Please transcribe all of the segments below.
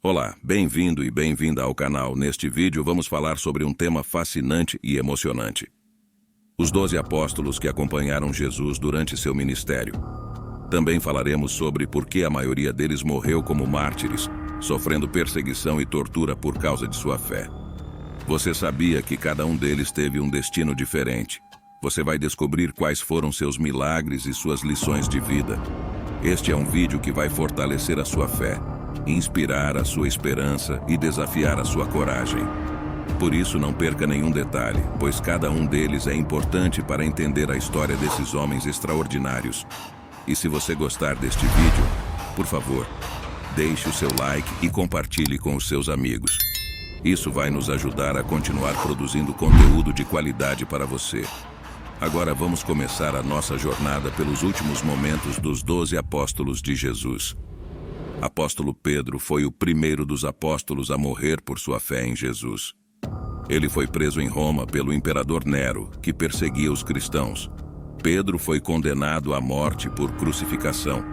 Olá, bem-vindo e bem-vinda ao canal. Neste vídeo vamos falar sobre um tema fascinante e emocionante. Os 12 apóstolos que acompanharam Jesus durante seu ministério. Também falaremos sobre por que a maioria deles morreu como mártires, sofrendo perseguição e tortura por causa de sua fé. Você sabia que cada um deles teve um destino diferente? Você vai descobrir quais foram seus milagres e suas lições de vida. Este é um vídeo que vai fortalecer a sua fé, inspirar a sua esperança e desafiar a sua coragem. Por isso, não perca nenhum detalhe, pois cada um deles é importante para entender a história desses homens extraordinários. E se você gostar deste vídeo, por favor, deixe o seu like e compartilhe com os seus amigos. Isso vai nos ajudar a continuar produzindo conteúdo de qualidade para você. Agora vamos começar a nossa jornada pelos últimos momentos dos 12 apóstolos de Jesus. Apóstolo Pedro foi o primeiro dos apóstolos a morrer por sua fé em Jesus. Ele foi preso em Roma pelo imperador Nero, que perseguia os cristãos. Pedro foi condenado à morte por crucificação,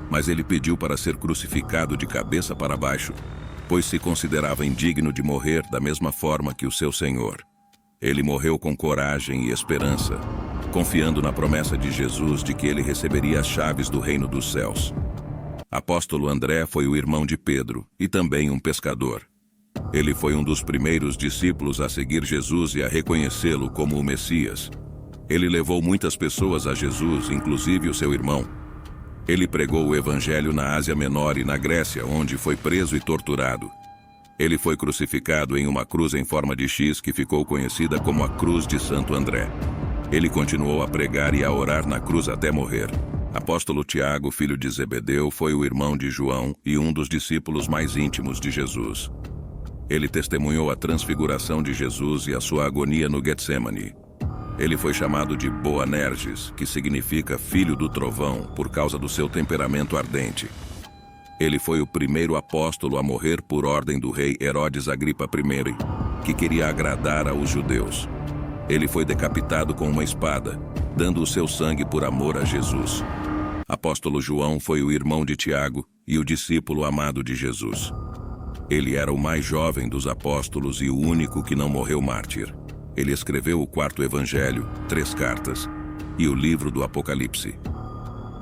mas ele pediu para ser crucificado de cabeça para baixo, pois se considerava indigno de morrer da mesma forma que o seu Senhor. Ele morreu com coragem e esperança, confiando na promessa de Jesus de que ele receberia as chaves do reino dos céus. Apóstolo André foi o irmão de Pedro e também um pescador. Ele foi um dos primeiros discípulos a seguir Jesus e a reconhecê-lo como o Messias. Ele levou muitas pessoas a Jesus, inclusive o seu irmão. Ele pregou o Evangelho na Ásia Menor e na Grécia, onde foi preso e torturado. Ele foi crucificado em uma cruz em forma de X que ficou conhecida como a Cruz de Santo André. Ele continuou a pregar e a orar na cruz até morrer. Apóstolo Tiago, filho de Zebedeu, foi o irmão de João e um dos discípulos mais íntimos de Jesus. Ele testemunhou a transfiguração de Jesus e a sua agonia no Getsemane. Ele foi chamado de Boanerges, que significa filho do trovão, por causa do seu temperamento ardente. Ele foi o primeiro apóstolo a morrer por ordem do rei Herodes Agripa I, que queria agradar aos judeus. Ele foi decapitado com uma espada, dando o seu sangue por amor a Jesus. Apóstolo João foi o irmão de Tiago e o discípulo amado de Jesus. Ele era o mais jovem dos apóstolos e o único que não morreu mártir. Ele escreveu o 4º Evangelho, 3 cartas, e o livro do Apocalipse.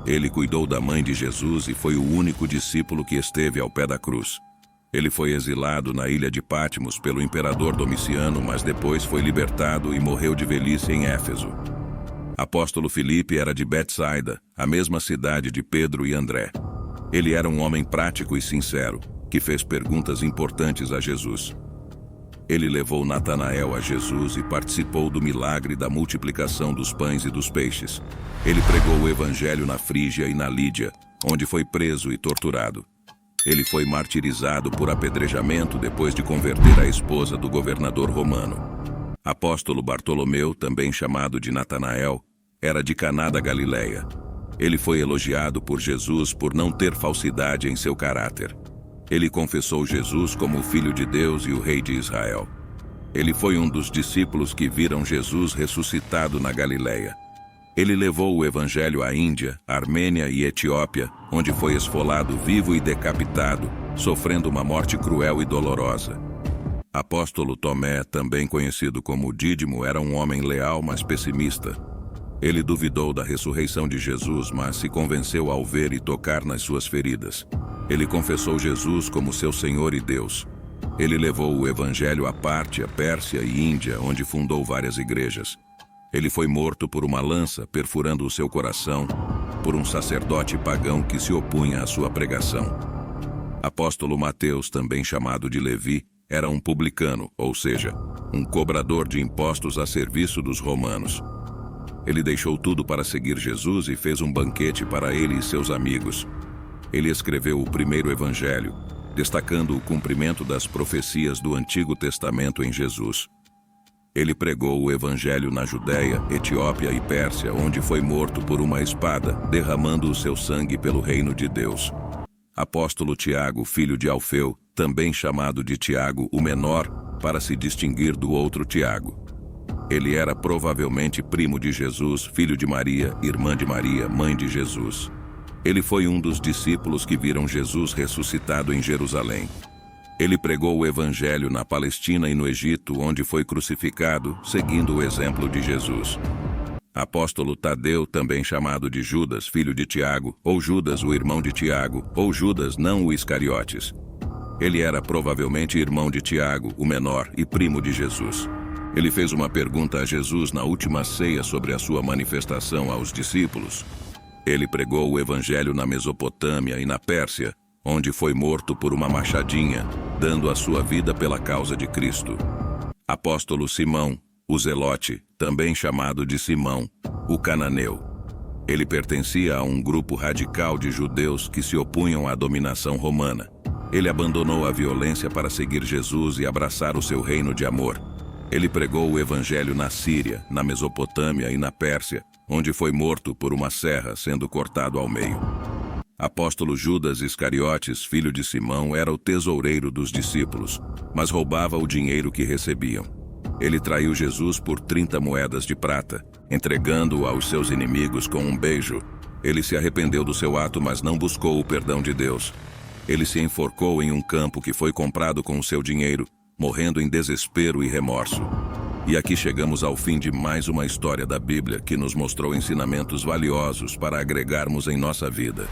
Ele cuidou da mãe de Jesus e foi o único discípulo que esteve ao pé da cruz. Ele foi exilado na ilha de Patmos pelo imperador Domiciano, mas depois foi libertado e morreu de velhice em Éfeso. Apóstolo Filipe era de Betsaida, a mesma cidade de Pedro e André. Ele era um homem prático e sincero, que fez perguntas importantes a Jesus. Ele levou Natanael a Jesus e participou do milagre da multiplicação dos pães e dos peixes. Ele pregou o Evangelho na Frígia e na Lídia, onde foi preso e torturado. Ele foi martirizado por apedrejamento depois de converter a esposa do governador romano. Apóstolo Bartolomeu, também chamado de Natanael, era de Caná da Galileia. Ele foi elogiado por Jesus por não ter falsidade em seu caráter. Ele confessou Jesus como o Filho de Deus e o Rei de Israel. Ele foi um dos discípulos que viram Jesus ressuscitado na Galileia. Ele levou o Evangelho à Índia, Armênia e Etiópia, onde foi esfolado vivo e decapitado, sofrendo uma morte cruel e dolorosa. Apóstolo Tomé, também conhecido como Dídimo, era um homem leal, mas pessimista. Ele duvidou da ressurreição de Jesus, mas se convenceu ao ver e tocar nas suas feridas. Ele confessou Jesus como seu Senhor e Deus. Ele levou o Evangelho à Pártia, Pérsia e Índia, onde fundou várias igrejas. Ele foi morto por uma lança, perfurando o seu coração, por um sacerdote pagão que se opunha à sua pregação. Apóstolo Mateus, também chamado de Levi, era um publicano, ou seja, um cobrador de impostos a serviço dos romanos. Ele deixou tudo para seguir Jesus e fez um banquete para ele e seus amigos. Ele escreveu o primeiro Evangelho, destacando o cumprimento das profecias do Antigo Testamento em Jesus. Ele pregou o Evangelho na Judéia, Etiópia e Pérsia, onde foi morto por uma espada, derramando o seu sangue pelo reino de Deus. Apóstolo Tiago, filho de Alfeu, também chamado de Tiago o Menor, para se distinguir do outro Tiago. Ele era provavelmente primo de Jesus, filho de Maria, irmã de Maria, mãe de Jesus. Ele foi um dos discípulos que viram Jesus ressuscitado em Jerusalém. Ele pregou o evangelho na Palestina e no Egito, onde foi crucificado, seguindo o exemplo de Jesus. Apóstolo Tadeu, também chamado de Judas, filho de Tiago, ou Judas, o irmão de Tiago, ou Judas, não o Iscariotes. Ele era provavelmente irmão de Tiago, o menor, e primo de Jesus. Ele fez uma pergunta a Jesus na última ceia sobre a sua manifestação aos discípulos. Ele pregou o evangelho na Mesopotâmia e na Pérsia, onde foi morto por uma machadinha, dando a sua vida pela causa de Cristo. Apóstolo Simão, o Zelote, também chamado de Simão, o cananeu. Ele pertencia a um grupo radical de judeus que se opunham à dominação romana. Ele abandonou a violência para seguir Jesus e abraçar o seu reino de amor. Ele pregou o evangelho na Síria, na Mesopotâmia e na Pérsia, onde foi morto por uma serra sendo cortado ao meio. Apóstolo Judas Iscariotes, filho de Simão, era o tesoureiro dos discípulos, mas roubava o dinheiro que recebiam. Ele traiu Jesus por 30 moedas de prata, entregando-o aos seus inimigos com um beijo. Ele se arrependeu do seu ato, mas não buscou o perdão de Deus. Ele se enforcou em um campo que foi comprado com o seu dinheiro, morrendo em desespero e remorso. E aqui chegamos ao fim de mais uma história da Bíblia que nos mostrou ensinamentos valiosos para agregarmos em nossa vida.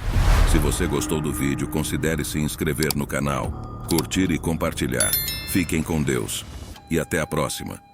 Se você gostou do vídeo, considere se inscrever no canal, curtir e compartilhar. Fiquem com Deus e até a próxima.